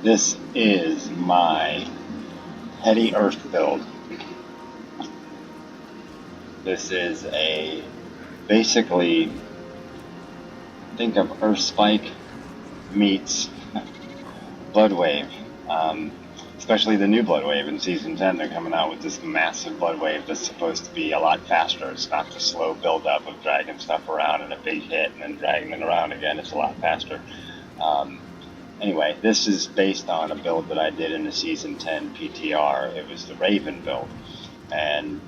This is my Heady Earth build. This is basically, think of Earth Spike meets Blood Wave. Especially the new Blood Wave in Season 10, they're coming out with this massive Blood Wave that's supposed to be a lot faster. It's not the slow build-up of dragging stuff around and a big hit and then dragging it around again. It's a lot faster. Anyway, this is based on a build that I did in the Season 10 PTR. It was the Raven build. And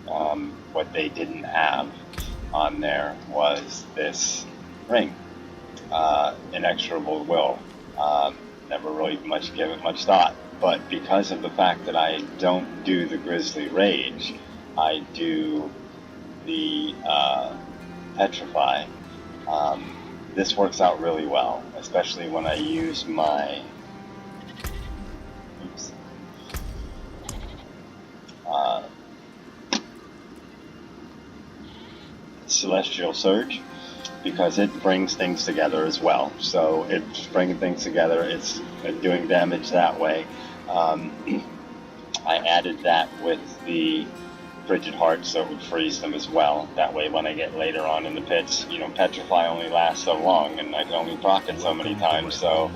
what they didn't have on there was this ring, Inexorable Will. Never really give it much thought. But because of the fact that I don't do the Grizzly Rage, I do the Petrify. This works out really well, especially when I use my Celestial Surge, because it brings things together as well. So it's bringing things together, it's doing damage that way. I added that with the Frigid Heart so it would freeze them as well. That way when I get later on in the pits, Petrify only lasts so long and I can only proc it so many times, so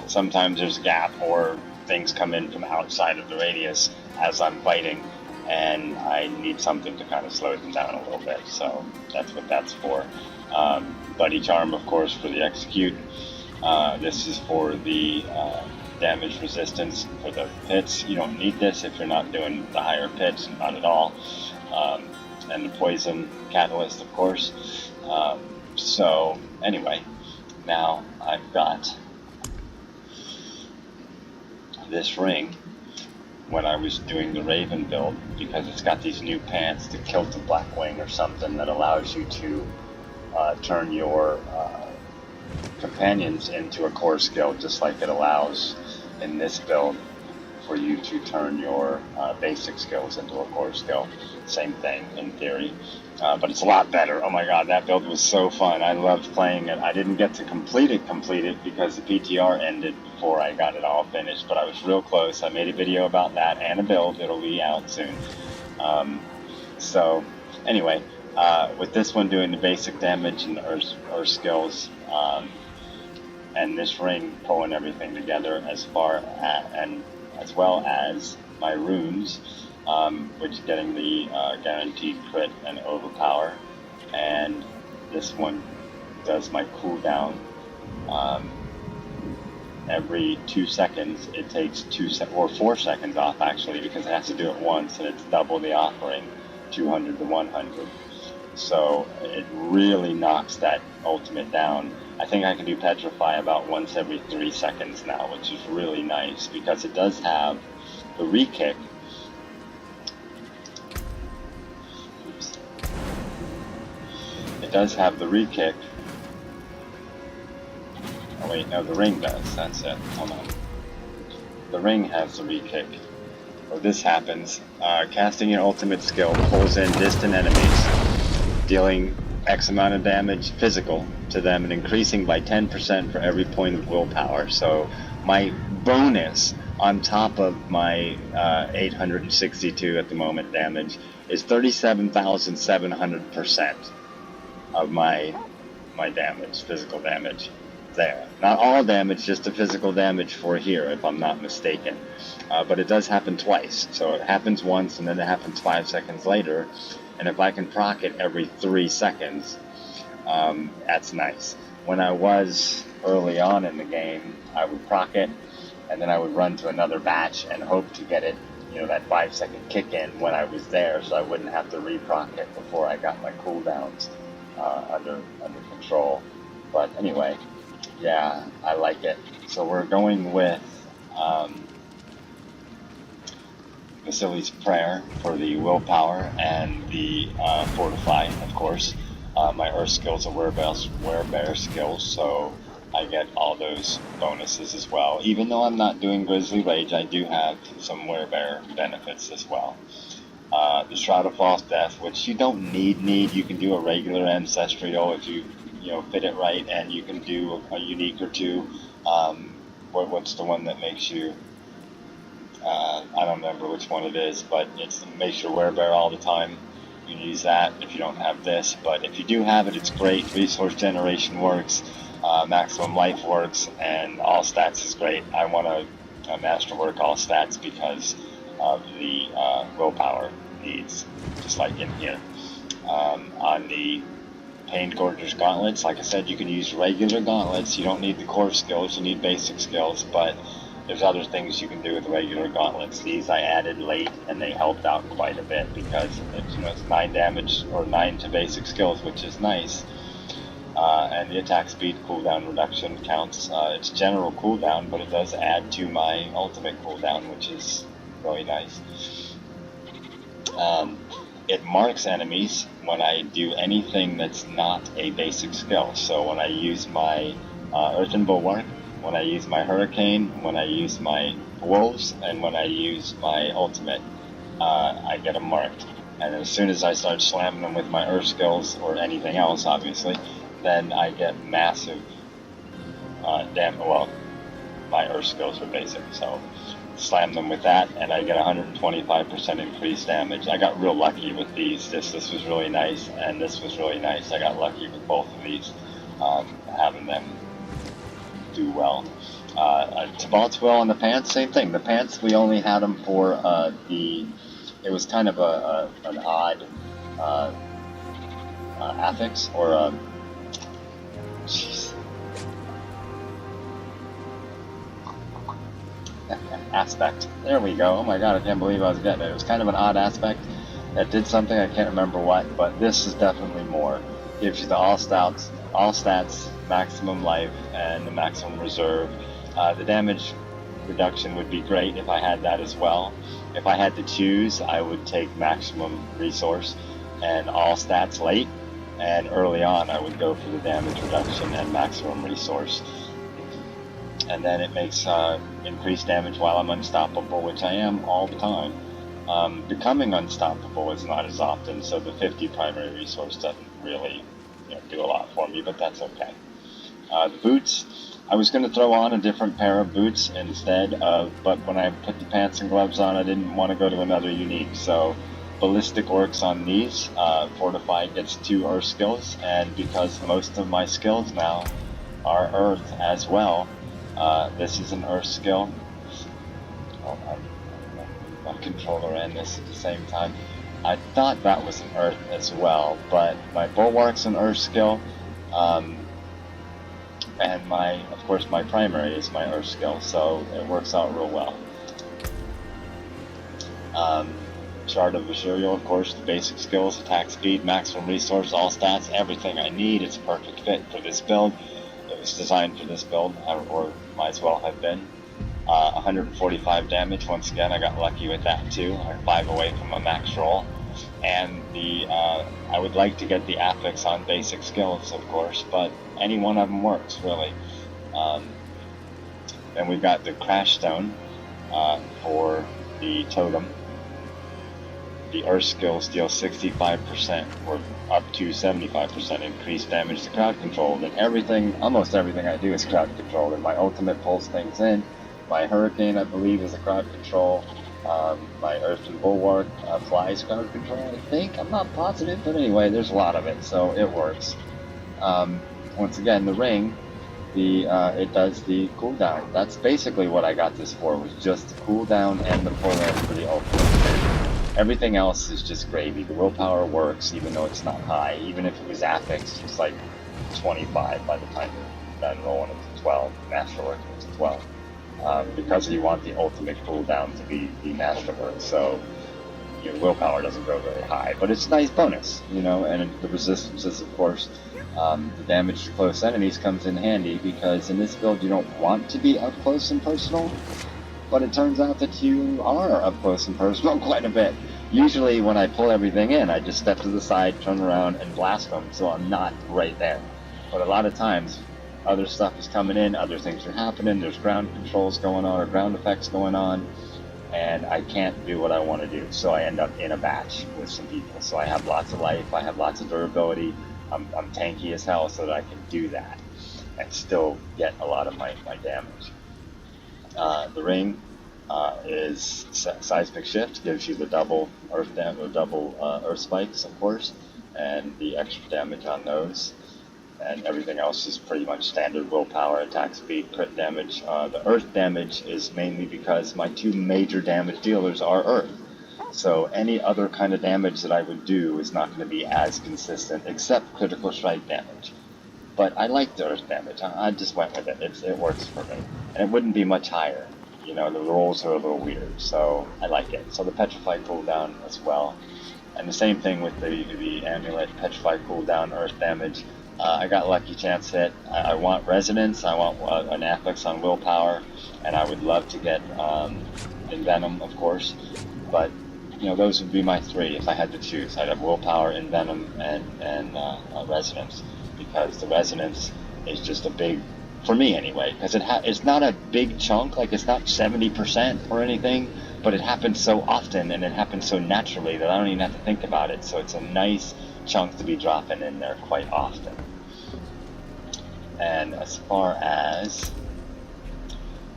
sometimes there's a gap or things come in from outside of the radius as I'm fighting and I need something to kind of slow them down a little bit, so that's what that's for. Buddy Charm, of course, for the Execute. This is for the damage resistance for the pits. You don't need this if you're not doing the higher pits, not at all. And the Poison Catalyst, of course. So anyway, now I've got this ring when I was doing the Raven build, because it's got these new pants, the Kilt of Blackwing or something, that allows you to turn your companions into a core skill, just like it allows in this build for you to turn your basic skills into a core skill. Same thing in theory, but it's a lot better. Oh my god, that build was so fun. I loved playing it. I didn't get to complete it because the PTR ended before I got it all finished, but I was real close. I made a video about that and a build. It'll be out soon. So anyway, with this one doing the basic damage and the earth skills, and this ring pulling everything together as well as my runes, which getting the guaranteed crit and overpower, and this one does my cooldown. Every 2 seconds, it takes 4 seconds off actually, because it has to do it once, and it's double the offering, 200 to 100. So it really knocks that ultimate down. I think I can do Petrify about once every 3 seconds now, which is really nice because it does have the re-kick. Oops. It does have the re-kick. Oh wait, no, the ring does. That's it. Hold on. The ring has the re-kick. Or this happens. Casting your ultimate skill pulls in distant enemies, dealing X amount of damage physical to them and increasing by 10% for every point of willpower. So my bonus on top of my 862 at the moment damage is 37,700% of my damage, physical damage there. Not all damage, just the physical damage for here, if I'm not mistaken. But it does happen twice. So it happens once and then it happens 5 seconds later. And if I can proc it every 3 seconds, that's nice. When I was early on in the game, I would proc it, and then I would run to another batch and hope to get it, that 5-second kick in when I was there, so I wouldn't have to re-proc it before I got my cooldowns under control. But anyway, yeah, I like it. So we're going with Vasili's Prayer for the willpower and the fortify, of course. My earth skills are werebear skills, so I get all those bonuses as well. Even though I'm not doing Grizzly Rage, I do have some werebear benefits as well. The Shroud of False Death, which you don't need. You can do a regular Ancestral if you fit it right, and you can do a unique or two. what's the one that makes you, I don't remember which one it is, but it makes your wear bear all the time. You can use that if you don't have this, but if you do have it, it's great. Resource generation works, maximum life works, and all stats is great. I want to masterwork all stats because of the willpower needs, just like in here. On the Pain Gorger's gauntlets, like I said, you can use regular gauntlets. You don't need the core skills, you need basic skills, but there's other things you can do with regular gauntlets. These I added late, and they helped out quite a bit because it's 9 damage or 9 to basic skills, which is nice. And the attack speed cooldown reduction counts. It's general cooldown, but it does add to my ultimate cooldown, which is really nice. It marks enemies when I do anything that's not a basic skill. So when I use my Earthen Bulwark, when I use my Hurricane, when I use my Wolves, and when I use my ultimate, I get them marked. And as soon as I start slamming them with my Earth skills, or anything else obviously, then I get massive damage. Well, my Earth skills are basic, so slam them with that, and I get 125% increased damage. I got real lucky with these. This was really nice, and this was really nice. I got lucky with both of these, having them do well. Tibalt's Will on the pants, same thing. The pants, we only had them for it was kind of an odd affix, or aspect. There we go. Oh my god, I can't believe I was getting it. It was kind of an odd aspect that did something, I can't remember what, but this is definitely more. Gives you the all stats, maximum life, and the maximum reserve. The damage reduction would be great if I had that as well. If I had to choose, I would take maximum resource and all stats late, and early on I would go for the damage reduction and maximum resource. And then it makes increased damage while I'm unstoppable, which I am all the time. Becoming unstoppable is not as often, so the 50 primary resource doesn't really do a lot for me, but that's okay. The boots, I was going to throw on a different pair of boots instead of, but when I put the pants and gloves on, I didn't want to go to another unique, so Ballistic works on these. Fortified gets 2 Earth skills, and because most of my skills now are Earth as well, this is an Earth skill. Oh, my controller and this at the same time. I thought that was an Earth as well, but my Bulwark's an Earth skill, and of course my primary is my Earth skill, so it works out real well. Shard of Azuriel, of course, the basic skills, attack speed, maximum resource, all stats, everything I need. It's a perfect fit for this build. It was designed for this build, or might as well have been. 145 damage, once again, I got lucky with that too. I'm 5 away from a max roll. And I would like to get the affix on basic skills, of course, but any one of them works, really. Then we've got the Crash Stone for the totem. The Earth skills deal 65% or up to 75% increased damage to crowd control. And everything, almost everything I do is crowd control. And my ultimate pulls things in. My Hurricane, I believe, is a crowd control. My Earthen Bulwark applies crowd control, I think. I'm not positive, but anyway, there's a lot of it, so it works. Once again, the ring, it does the cooldown. That's basically what I got this for, was just the cooldown and the pull-in for the ultimate. Everything else is just gravy. The willpower works, even though it's not high. Even if it was affixed, it's like 25 by the time you're done rolling it to 12. Masterwork is 12. Because you want the ultimate cooldown to be the masterwork, so your willpower doesn't go very high. But it's a nice bonus, and the resistances, of course. The damage to close enemies comes in handy, because in this build you don't want to be up close and personal, but it turns out that you are up close and personal quite a bit. Usually when I pull everything in, I just step to the side, turn around, and blast them, so I'm not right there. But a lot of times, other stuff is coming in, other things are happening, there's ground controls going on, or ground effects going on, and I can't do what I want to do, so I end up in a batch with some people. So I have lots of life, I have lots of durability, I'm tanky as hell, so that I can do that, and still get a lot of my damage. The ring is seismic shift, gives you the double earth spikes, of course, and the extra damage on those. And everything else is pretty much standard willpower, attack speed, crit damage. The earth damage is mainly because my two major damage dealers are earth. So any other kind of damage that I would do is not going to be as consistent, except critical strike damage. But I like the earth damage. I just went with it. It works for me. And it wouldn't be much higher. You know, the rolls are a little weird, so I like it. So the Petrify cooldown as well. And the same thing with the Amulet, Petrify cooldown, earth damage. I got Lucky Chance hit. I want Resonance, I want an Affix on Willpower, and I would love to get Envenom, of course. But, you know, those would be my three if I had to choose. I'd have Willpower, Envenom, and Resonance. Because the Resonance is just a big, for me anyway, because it's not a big chunk, like it's not 70% or anything, but it happens so often and it happens so naturally that I don't even have to think about it. So it's a nice chunk to be dropping in there quite often. And as far as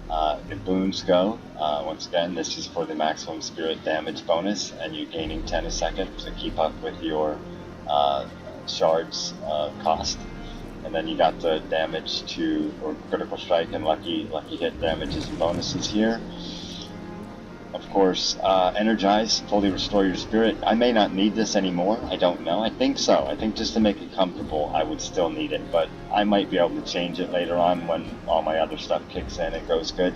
the boons go, once again, this is for the maximum spirit damage bonus, and you're gaining 10 a second to keep up with your shards cost. And then you got the damage to, or critical strike and lucky hit damages and bonuses here. Of course, energize, fully restore your spirit. I may not need this anymore. I don't know. I think so. I think just to make it comfortable, I would still need it. But I might be able to change it later on when all my other stuff kicks in and goes good.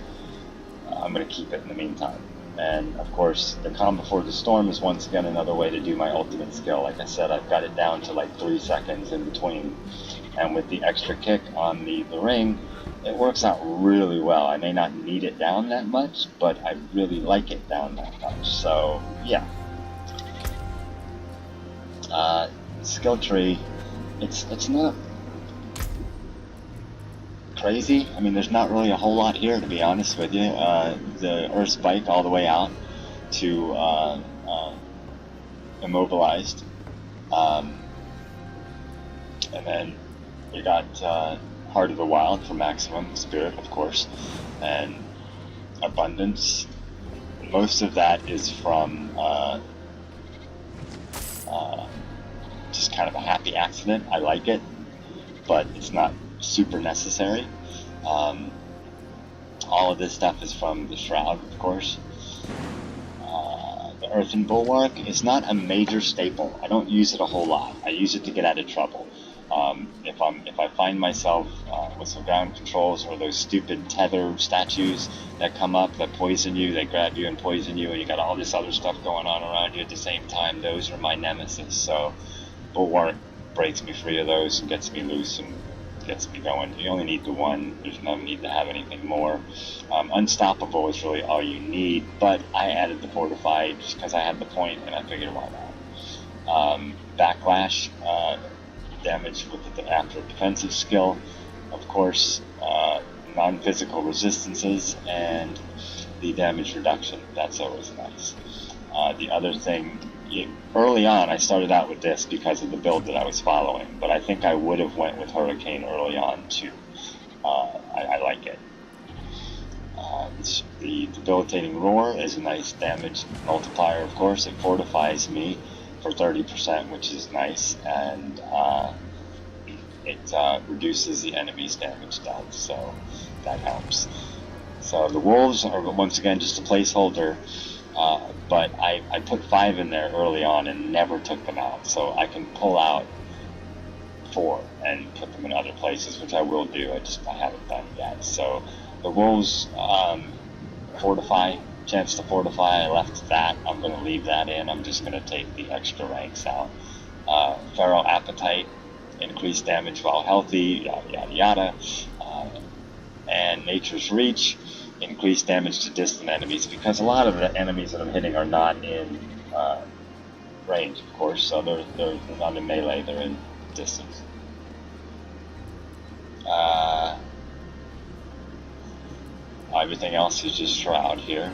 I'm going to keep it in the meantime. And of course, the calm before the storm is once again another way to do my ultimate skill. Like I said, I've got it down to like 3 seconds in between. And with the extra kick on the ring, it works out really well. I may not need it down that much, but I really like it down that much. So, yeah. Skill tree, it's not crazy. I mean, there's not really a whole lot here, to be honest with you. The Earth Spike all the way out to Immobilized. And then we got Heart of the Wild for maximum spirit, of course, and Abundance. Most of that is from just kind of a happy accident. I like it, but it's not super necessary. All of this stuff is from the Shroud, of course. The Earthen Bulwark is not a major staple. I don't use it a whole lot. I use it to get out of trouble. If I find myself with some ground controls or those stupid tether statues that come up that poison you, they grab you and poison you, and you got all this other stuff going on around you at the same time, those are my nemesis. So Bulwark breaks me free of those and gets me loose and gets me going. You only need the one. There's no need to have anything more. Unstoppable is really all you need, but I added the Fortified just because I had the point and I figured why not. Backlash. Damage with the after defensive skill, of course, non-physical resistances, and the damage reduction. That's always nice. The other thing, early on, I started out with this because of the build that I was following, but I think I would have went with Hurricane early on too. I like it. The Debilitating Roar is a nice damage multiplier, of course. It fortifies me for 30%, which is nice, and it reduces the enemy's damage dealt, so that helps. So the wolves are once again just a placeholder, but I put 5 in there early on and never took them out, so I can pull out 4 and put them in other places, which I will do. I haven't done yet. So the wolves fortify. Chance to fortify, I left that. I'm going to leave that in. I'm just going to take the extra ranks out. Feral Appetite, increased damage while healthy, yada yada yada. And Nature's Reach, increased damage to distant enemies, because a lot of the enemies that I'm hitting are not in range, of course, so they're not in melee, they're in distance. Everything else is just Shroud here.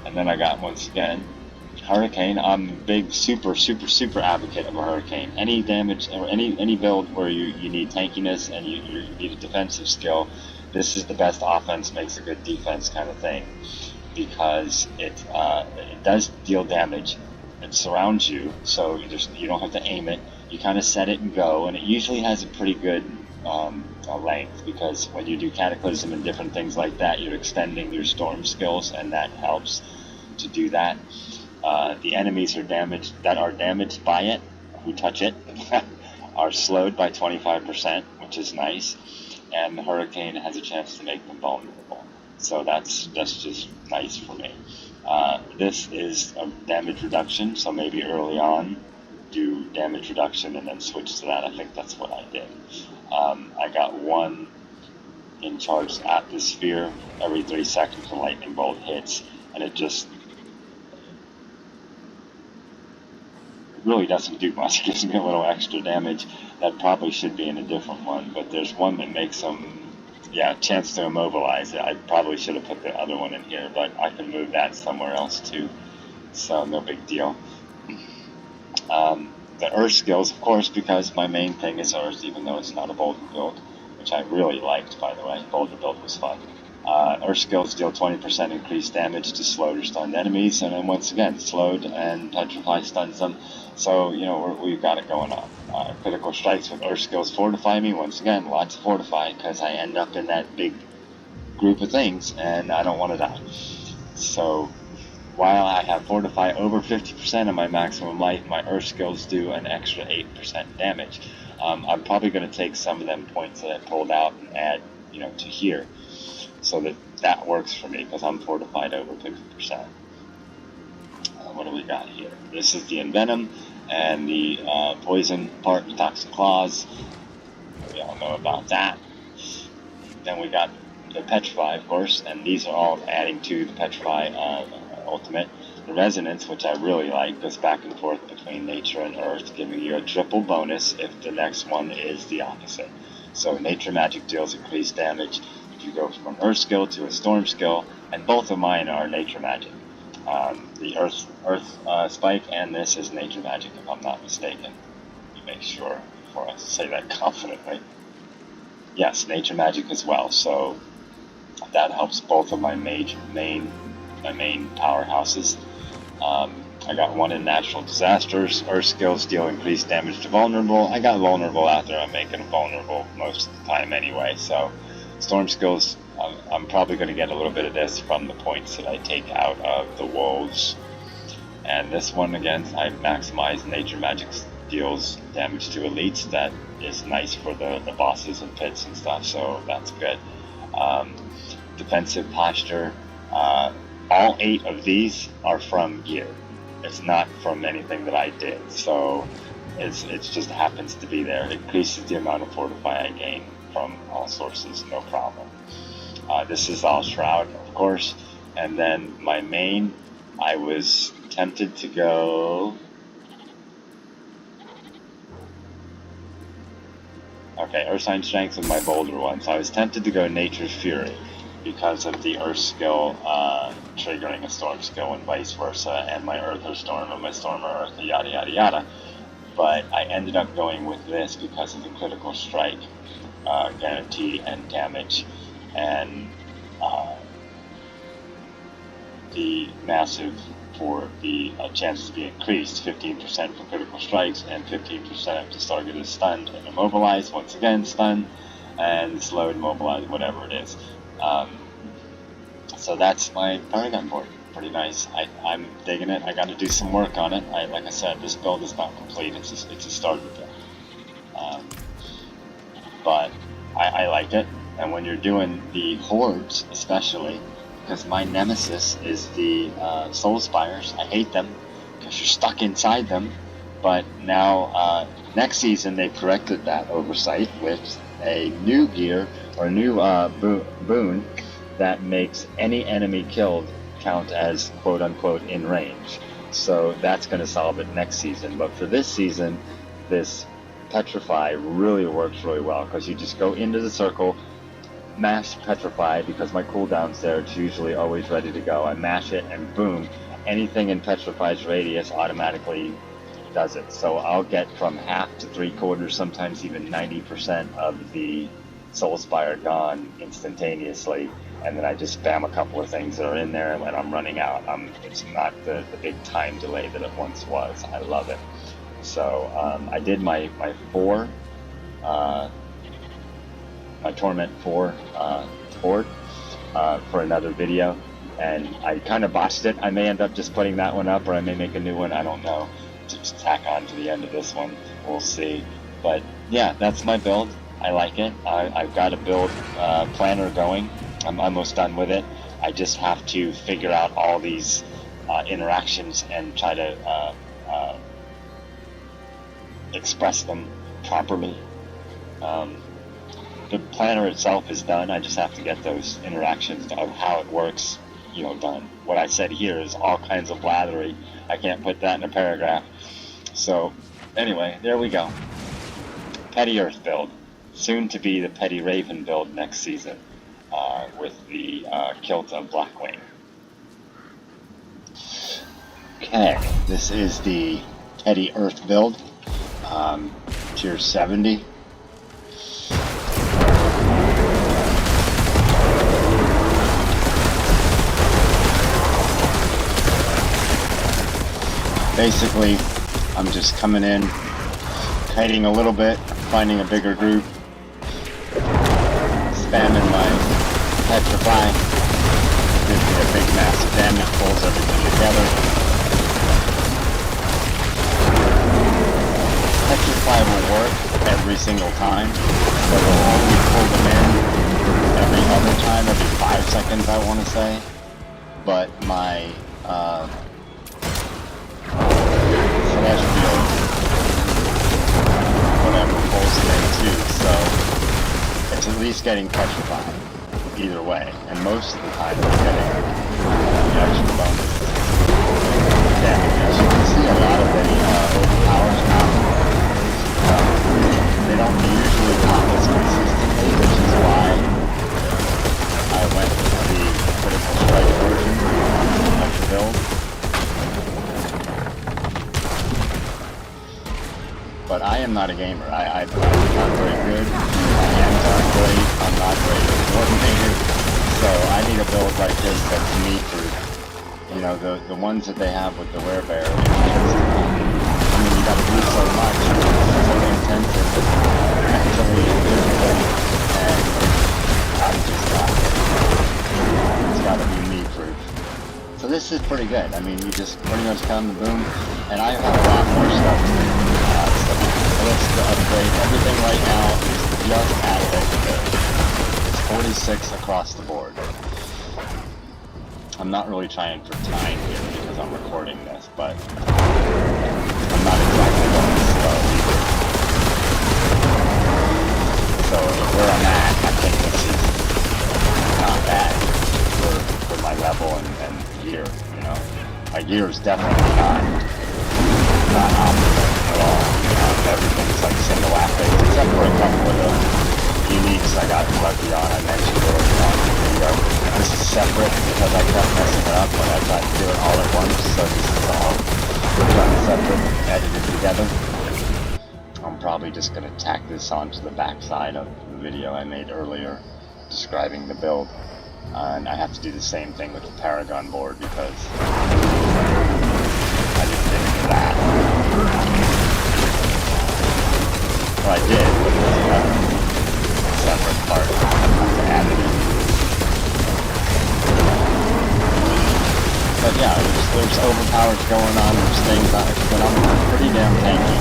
And then I got, once again, Hurricane. I'm a big, super advocate of a Hurricane. Any damage, or any build where you need tankiness and you need a defensive skill, this is the best offense makes a good defense kind of thing, because it does deal damage. It surrounds you, so you don't have to aim it. You kind of set it and go, and it usually has a pretty good length, because when you do Cataclysm and different things like that, you're extending your storm skills, and that helps to do that. The enemies that are damaged by it, who touch it, are slowed by 25%, which is nice, and the Hurricane has a chance to make them vulnerable. So that's just nice for me. This is a damage reduction, so maybe early on do damage reduction and then switch to that. I think that's what I did. I got 1 in charge atmosphere every 3 seconds when lightning bolt hits, and it really doesn't do much. It gives me a little extra damage that probably should be in a different one, but there's one that makes them, chance to immobilize it. I probably should have put the other one in here, but I can move that somewhere else too, so no big deal. The Earth skills, of course, because my main thing is Earth, even though it's not a Boulder build, which I really liked, by the way. Boulder build was fun. Earth skills deal 20% increased damage to slowed or stunned enemies, and then once again, slowed and petrify stuns them. So, we've got it going on. Critical strikes with Earth skills fortify me. Once again, lots of fortify, because I end up in that big group of things, and I don't want to die. So, while I have fortify over 50% of my maximum life, my Earth skills do an extra 8% damage. I'm probably going to take some of them points that I pulled out and add, to here, so that works for me, because I'm fortified over 50%. What do we got here? This is the Envenom and the poison part, the Toxic Claws. We all know about that. Then we got the Petrify, of course, and these are all adding to the Petrify ultimate. The Resonance, which I really like, goes back and forth between Nature and Earth, giving you a triple bonus if the next one is the opposite. So Nature Magic deals increased damage if you go from an Earth skill to a Storm skill, and both of mine are Nature Magic. The Earth Spike and this is Nature Magic, if I'm not mistaken. Let me make sure before I say that confidently. Yes, Nature Magic as well, so that helps both of my main powerhouses. I got 1 in Natural Disasters. Earth skills deal increased damage to vulnerable. I got vulnerable out there. I'm making them vulnerable most of the time anyway, so Storm skills, I'm probably going to get a little bit of this from the points that I take out of the Wolves. And this one, again, I maximize Nature Magic deals damage to elites. That is nice for the bosses and pits and stuff, so that's good. Defensive Posture, all 8 of these are from gear. It's not from anything that I did, so it just happens to be there. It increases the amount of fortify I gain from all sources, no problem. This is all Shroud, of course, and then my main, I was tempted to go... Okay, Earth Sign Strength was my Boulder one, so I was tempted to go Nature's Fury, because of the Earth skill triggering a Storm skill and vice versa, and my Earth or Storm and my Storm or Earth, yada yada yada. But I ended up going with this because of the critical strike guarantee and damage, and the massive for the chance to be increased, 15% for critical strikes and 15% if the target is stunned and immobilized. Once again, stunned and slowed, immobilized, whatever it is. So that's my Paragon board. Pretty nice. I'm digging it. I got to do some work on it. Like I said, this build is not complete. It's a starter build. But I like it. And when you're doing the hordes, especially, because my nemesis is the Soul Spires. I hate them because you're stuck inside them. But now, next season, they corrected that oversight with a new gear or new boon that makes any enemy killed count as quote-unquote in range. So that's going to solve it next season. But for this season, this Petrify really works really well, because you just go into the circle, mash Petrify, because my cooldown's there, it's usually always ready to go. I mash it and boom, anything in Petrify's radius automatically does it. So I'll get from half to 3/4, sometimes even 90% of the Soulspire gone instantaneously, and then I just spam a couple of things that are in there, and when I'm running out, it's not the big time delay that it once was. I love it. So I did my 4, my Torment 4 board for another video, and I kind of botched it. I may end up just putting that one up, or I may make a new one. I don't know. Just tack on to the end of this one. We'll see. But yeah, that's my build. I like it. I've got a build planner going. I'm almost done with it. I just have to figure out all these interactions and try to express them properly. The planner itself is done. I just have to get those interactions of how it works, done. What I said here is all kinds of blathery. I can't put that in a paragraph. So anyway, there we go. Petty Earth build. Soon to be the Petty Raven build next season with the kilt of Blackwing. Okay, this is the Petty Earth build. Tier 70. Basically, I'm just coming in, kiting a little bit, finding a bigger group, spamming my Petrify, gives me a big massive damage, pulls everything together. Petrify will work every single time, but it'll only pull them in every other time, every 5 seconds I want to say. But my Celestial, whatever, pulls it in too, so it's at least getting Petrified either way, and most of the time it's getting the extra bonus damage. As you can see, a lot of the overpowers now, they don't usually pop as consistently, which is why I went with the Critical Strike version of the build. But I am not a gamer. I'm not very good. My hands aren't great. I'm not very coordinated. So I need a build like this that's me-proof. The ones that they have with the Werebear, you gotta do so much. It's so intensive, mentally and physically, and I'm just not. It's gotta be me-proof. So this is pretty good. You just pretty much come to boom, and I have a lot more stuff to do. Let's upgrade everything right now is just at legendary. It's 46 across the board. I'm not really trying for time here because I'm recording this, but I'm not exactly going slow either. So where I'm at, I think this is not bad for my level and gear, My gear is definitely not optimal at all. Everything's like single aspect, except for a couple of the uniques I got lucky on. I mentioned earlier on in the video. This is separate because I kept messing it up when I tried to do it all at once, so this is all done separate, edited together. I'm probably just going to tack this onto the back side of the video I made earlier describing the build. And I have to do the same thing with the Paragon board because I just didn't do that. Well, I did, but it was a separate part. I have to add it in. But yeah, there's overpowers going on, there's things on it, but I'm pretty damn tanky.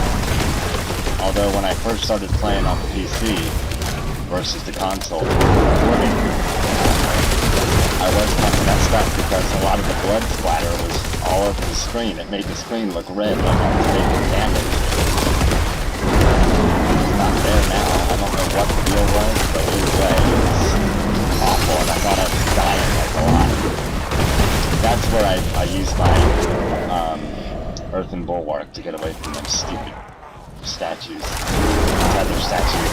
Although when I first started playing on the PC versus the console recording, I was kind of messed up because a lot of the blood splatter was all over the screen. It made the screen look red like I was taking damage. Not there now. I don't know what the deal was, but either way, it was awful, and I thought I was dying like a lot. That's where I used my Earthen Bulwark to get away from them stupid statues. Other statues.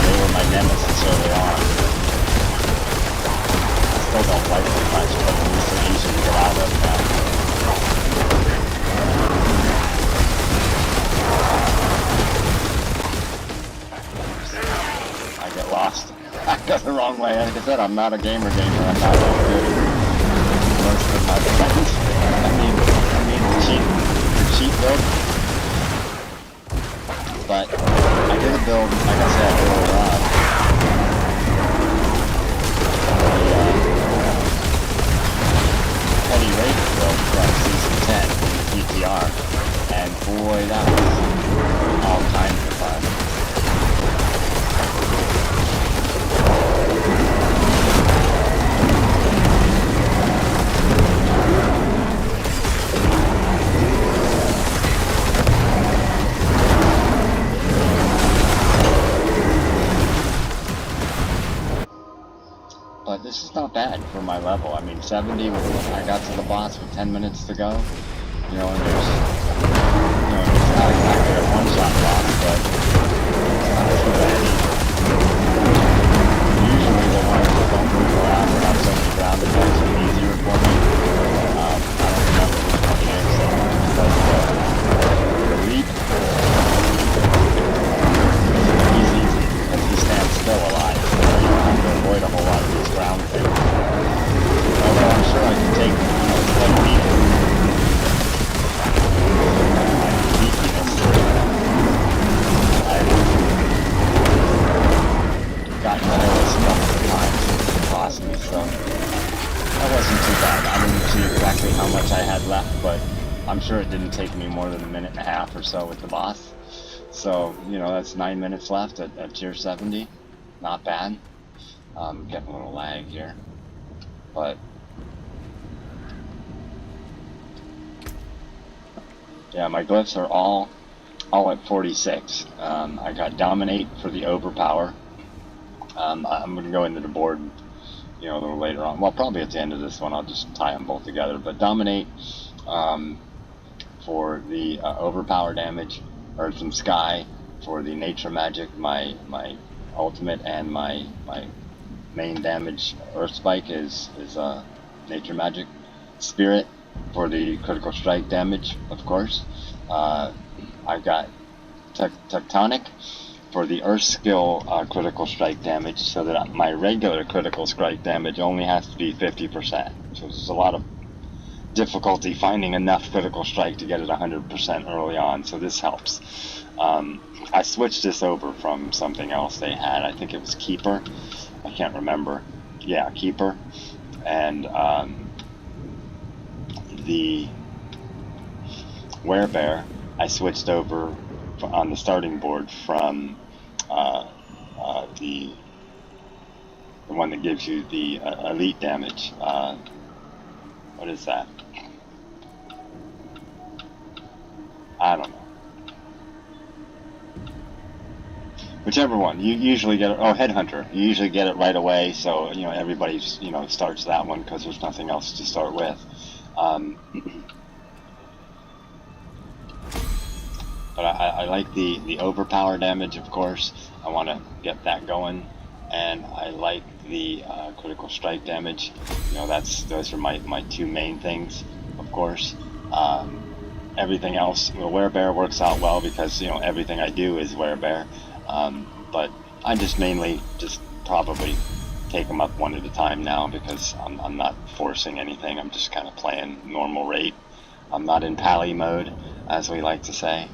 They were my nemesis early on. I still don't like them much, but it's so easy to get out of now. I guess lost. I got the wrong way. Like I said, I'm not a gamer. I'm not that good. Most of my friends. I mean the cheat build. But I did a build, like I said earlier on. Heavy Raider build from Season 10 PTR, and boy, that was all kinds of fun. But this is not bad for my level. I mean, 70, I got to the boss with 10 minutes to go. You know, and there's, it's not exactly a one-shot boss, but it's not too bad either. Usually the ones that don't move around or have so many ground attacks are easier for me. I don't remember which one it is, but the leap is easy because he stands still alive. So you don't have to avoid a whole lot of these ground things. Although I'm sure I can take, it's like leaping. Gotten careless a couple of times with the boss, so that wasn't too bad. I didn't see exactly how much I had left, but I'm sure it didn't take me more than a minute and a half or so with the boss. So, that's 9 minutes left at tier 70. Not bad. Getting a little lag here, but yeah, my glyphs are all at 46. I got Dominate for the Overpower. I'm going to go into the board, a little later on. Well, probably at the end of this one, I'll just tie them both together. But Dominate for the Overpower damage, Earth and Sky for the Nature Magic, my ultimate, and my main damage Earth Spike is Nature Magic. Spirit for the Critical Strike damage, of course. I've got Tectonic for the Earth skill critical strike damage, so that my regular critical strike damage only has to be 50%. So there's a lot of difficulty finding enough critical strike to get it 100% early on, so this helps. I switched this over from something else they had. I think it was Keeper. I can't remember. Yeah, Keeper. And the Werebear, I switched over on the starting board from the one that gives you the elite damage. What is that? I don't know. Whichever one. You usually get it. Oh, Headhunter. You usually get it right away, so everybody starts that one because there's nothing else to start with. But I like the overpower damage, of course. I want to get that going, and I like the critical strike damage. Those are my two main things, of course. Everything else, Werebear works out well because everything I do is Werebear. But I just mainly probably take them up one at a time now because I'm not forcing anything. I'm just kind of playing normal rate. I'm not in pally mode, as we like to say.